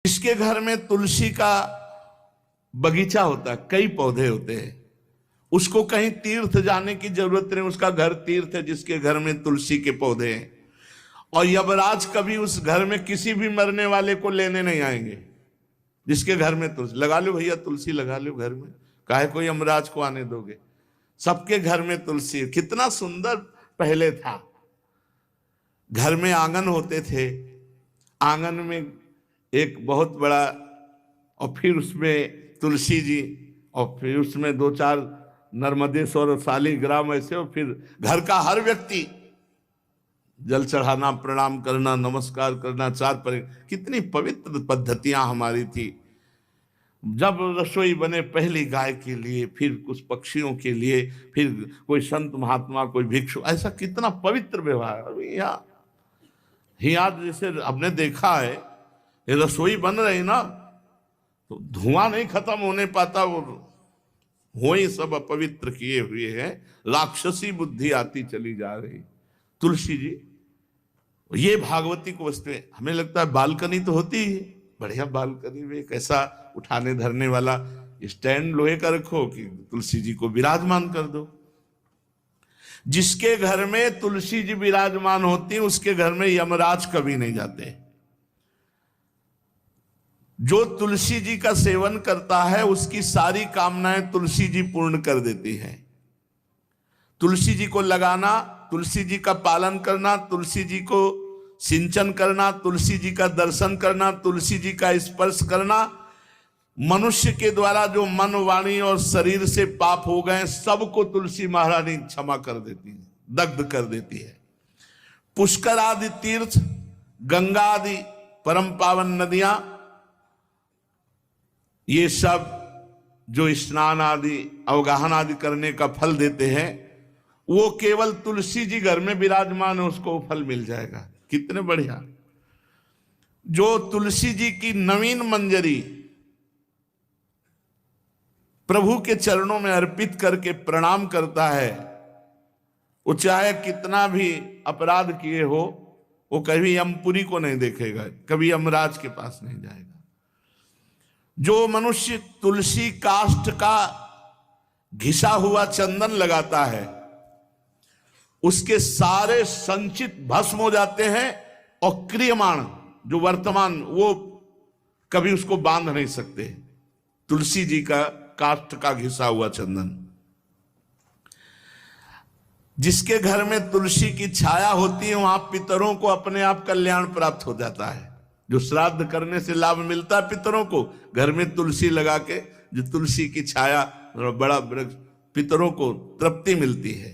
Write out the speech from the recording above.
जिसके घर में तुलसी का बगीचा होता है, कई पौधे होते हैं, उसको कहीं तीर्थ जाने की जरूरत नहीं, उसका घर तीर्थ है जिसके घर में तुलसी के पौधे हैं। और यमराज कभी उस घर में किसी भी मरने वाले को लेने नहीं आएंगे जिसके घर में तुलसी। लगा लो भैया, तुलसी लगा लो घर में, काहे कोई यमराज को आने दोगे? सबके घर में तुलसी। कितना सुंदर पहले था। घर में आंगन होते थे, आंगन में एक बहुत बड़ा, और फिर उसमें तुलसी जी, और फिर उसमें दो चार नर्मदेश्वर और शालिग्राम ऐसे, और फिर घर का हर व्यक्ति जल चढ़ाना, प्रणाम करना, नमस्कार करना, चार पर। कितनी पवित्र पद्धतियां हमारी थी। जब रसोई बने पहली गाय के लिए, फिर कुछ पक्षियों के लिए, फिर कोई संत महात्मा, कोई भिक्षु, ऐसा कितना पवित्र व्यवहार। यहाँ जैसे हमने देखा है, ये रसोई बन रही ना, तो धुआं नहीं खत्म होने पाता, वो हो ही सब अपवित्र किए हुए हैं, राक्षसी बुद्धि आती चली जा रही। तुलसी जी, ये भागवती को वस्तु है। हमें लगता है बालकनी तो होती ही, बढ़िया बालकनी में एक ऐसा उठाने धरने वाला स्टैंड लोहे का रखो कि तुलसी जी को विराजमान कर दो। जिसके घर में तुलसी जी विराजमान होती है, उसके घर में यमराज कभी नहीं जाते। जो तुलसी जी का सेवन करता है, उसकी सारी कामनाएं तुलसी जी पूर्ण कर देती हैं। तुलसी जी को लगाना, तुलसी जी का पालन करना, तुलसी जी को सिंचन करना, तुलसी जी का दर्शन करना, तुलसी जी का स्पर्श करना, मनुष्य के द्वारा जो मन, वाणी और शरीर से पाप हो गए, सबको तुलसी महारानी क्षमा कर देती है, दग्ध कर देती है। पुष्कर आदि तीर्थ, गंगा आदि परम पावन नदियां, ये सब जो स्नान आदि, अवगाहन आदि करने का फल देते हैं, वो केवल तुलसी जी घर में विराजमान है, उसको वो फल मिल जाएगा। कितने बढ़िया। जो तुलसी जी की नवीन मंजरी प्रभु के चरणों में अर्पित करके प्रणाम करता है, वो चाहे कितना भी अपराध किए हो, वो कभी यमपुरी को नहीं देखेगा, कभी यमराज के पास नहीं जाएगा। जो मनुष्य तुलसी काष्ठ का घिसा हुआ चंदन लगाता है, उसके सारे संचित भस्म हो जाते हैं, और क्रियमाण जो वर्तमान, वो कभी उसको बांध नहीं सकते। तुलसी जी का काष्ठ का घिसा हुआ चंदन। जिसके घर में तुलसी की छाया होती है, वहां पितरों को अपने आप कल्याण प्राप्त हो जाता है। जो श्राद्ध करने से लाभ मिलता है पितरों को, घर में तुलसी लगा के, जो तुलसी की छाया, बड़ा वृक्ष, पितरों को तृप्ति मिलती है।